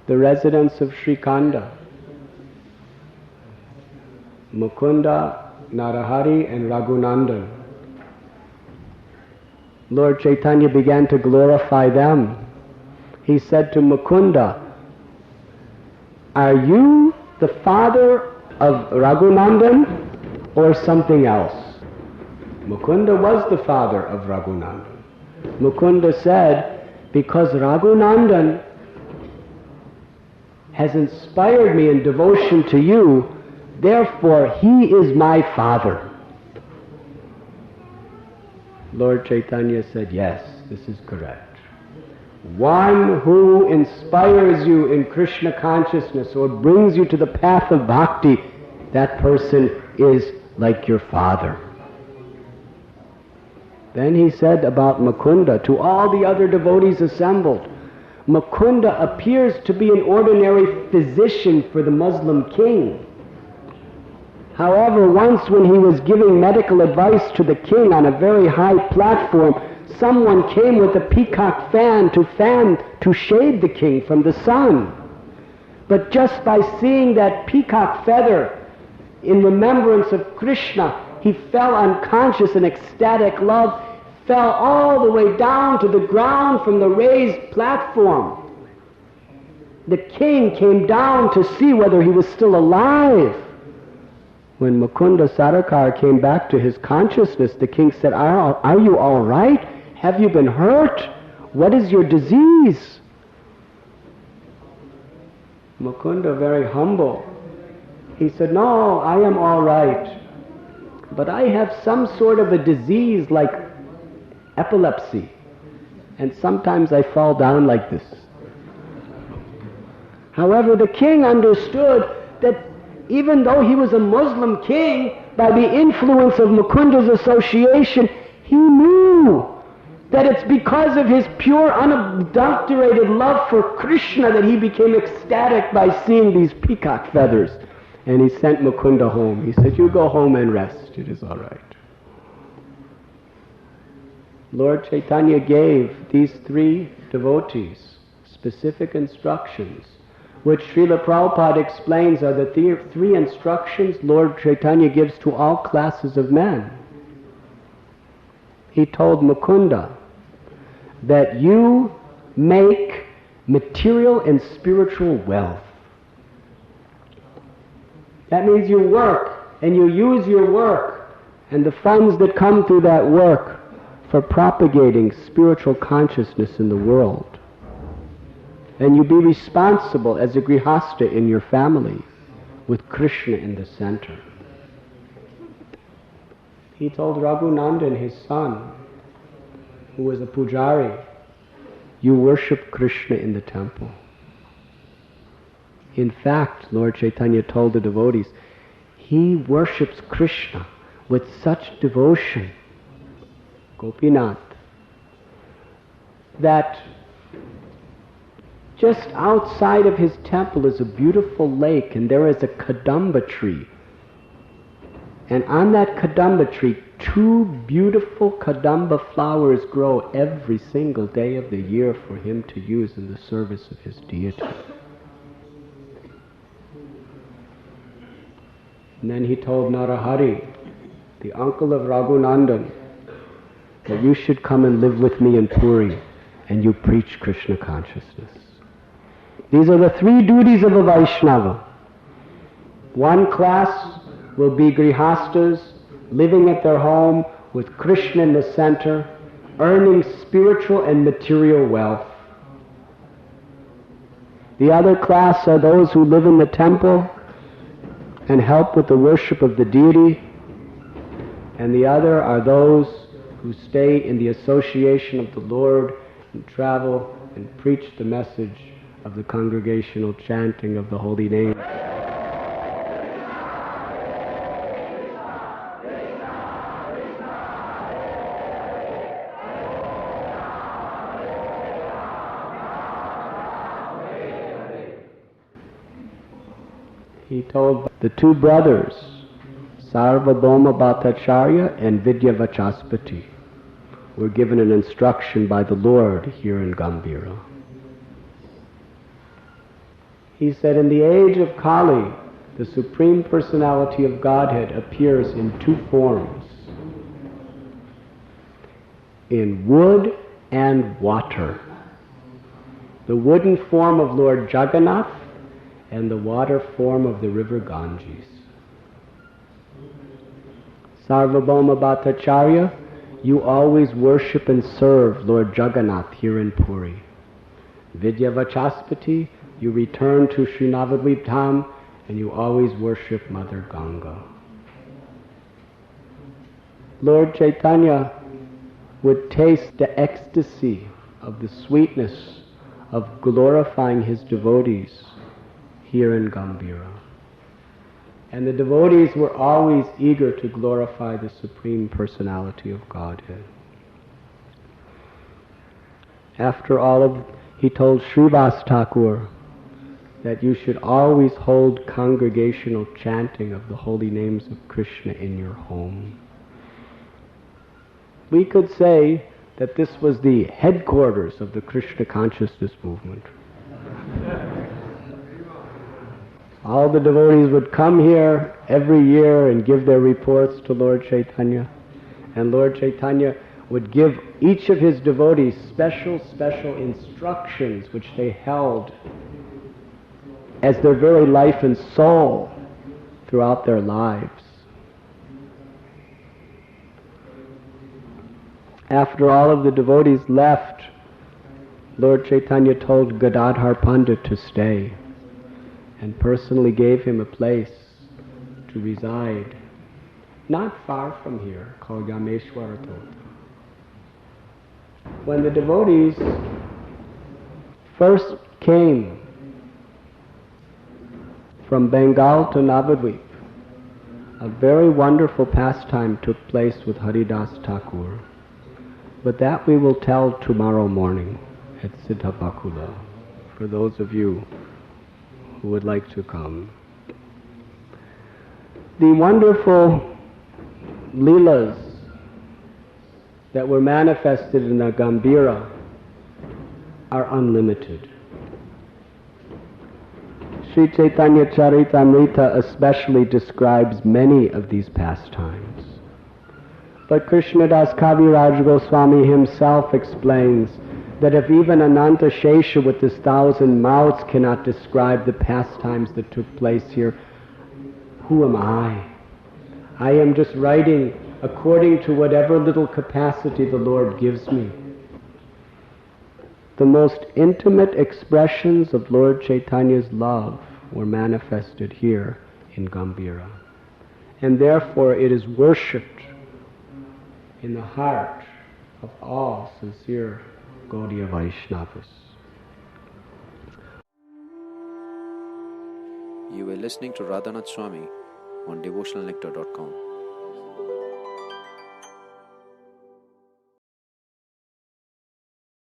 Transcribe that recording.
the residence of Sri Khanda. Mukunda, Narahari and Raghunandan. Lord Chaitanya began to glorify them. He said to Mukunda, "Are you the father of Raghunandan or something else?" Mukunda was the father of Raghunandan. Mukunda said, "Because Raghunandan has inspired me in devotion to you, therefore he is my father." Lord Chaitanya said, "Yes, this is correct. One who inspires you in Krishna consciousness or brings you to the path of bhakti, that person is like your father." Then he said about Mukunda to all the other devotees assembled, "Mukunda appears to be an ordinary physician for the Muslim king. However, once when he was giving medical advice to the king on a very high platform, someone came with a peacock fan to shade the king from the sun. But just by seeing that peacock feather in remembrance of Krishna, he fell unconscious in ecstatic love, fell all the way down to the ground from the raised platform. The king came down to see whether he was still alive. When Mukunda Sarkar came back to his consciousness, the king said, are you all right? Have you been hurt? What is your disease?" Mukunda, very humble, he said, "No, I am all right. But I have some sort of a disease like epilepsy, and sometimes I fall down like this." However, the king understood that even though he was a Muslim king, by the influence of Mukunda's association, he knew that it's because of his pure, unadulterated love for Krishna that he became ecstatic by seeing these peacock feathers. And he sent Mukunda home. He said, "You go home and rest. It is all right." Lord Chaitanya gave these three devotees specific instructions, which Srila Prabhupada explains are the three instructions Lord Chaitanya gives to all classes of men. He told Mukunda that you make material and spiritual wealth. That means you work and you use your work and the funds that come through that work for propagating spiritual consciousness in the world. And you be responsible as a grihasta in your family with Krishna in the center. He told Raghunandan, his son, who was a pujari, "You worship Krishna in the temple." In fact, Lord Chaitanya told the devotees, he worships Krishna with such devotion, Gopinath, that just outside of his temple is a beautiful lake, and there is a kadamba tree. And on that kadamba tree, 2 beautiful kadamba flowers grow every single day of the year for him to use in the service of his deity. And then he told Narahari, the uncle of Raghunandan, that you should come and live with me in Puri, and you preach Krishna consciousness. These are the 3 duties of a Vaishnava. One class will be grihastas, living at their home with Krishna in the center, earning spiritual and material wealth. The other class are those who live in the temple and help with the worship of the deity, and the other are those who stay in the association of the Lord and travel and preach the message of the congregational chanting of the holy name. He told the 2 brothers, Sarvabhauma Bhattacharya and Vidya Vachaspati, were given an instruction by the Lord here in Gambhira. He said, in the age of Kali, the Supreme Personality of Godhead appears in two forms, in wood and water. The wooden form of Lord Jagannath and the water form of the river Ganges. Sarvabhauma Bhattacharya, you always worship and serve Lord Jagannath here in Puri. Vidya Vachaspati, you return to Sri Navadvip Dham and you always worship Mother Ganga. Lord Chaitanya would taste the ecstasy of the sweetness of glorifying his devotees here in Gambhira. And the devotees were always eager to glorify the Supreme Personality of Godhead. After he told Srivas Thakur that you should always hold congregational chanting of the holy names of Krishna in your home. We could say that this was the headquarters of the Krishna consciousness movement. All the devotees would come here every year and give their reports to Lord Chaitanya. And Lord Chaitanya would give each of his devotees special instructions which they held as their very life and soul throughout their lives. After all of the devotees left, Lord Chaitanya told Gadadhar Pandit to stay and personally gave him a place to reside not far from here, called Yameshwara Tota. When the devotees first came from Bengal to Navadvip, a very wonderful pastime took place with Haridas Thakur. But that we will tell tomorrow morning at Siddhabakula, for those of you who would like to come. The wonderful leelas that were manifested in the Gambhira are unlimited. Sri Chaitanya Charitamrita especially describes many of these pastimes. But Krishnadas Kaviraj Goswami himself explains that if even Ananta Shesha with his 1,000 mouths cannot describe the pastimes that took place here, who am I? I am just writing according to whatever little capacity the Lord gives me. The most intimate expressions of Lord Chaitanya's love were manifested here in Gambhira. And therefore it is worshipped in the heart of all sincere Gaudiya Vaishnavas. You were listening to Radhanath Swami on devotionalnectar.com.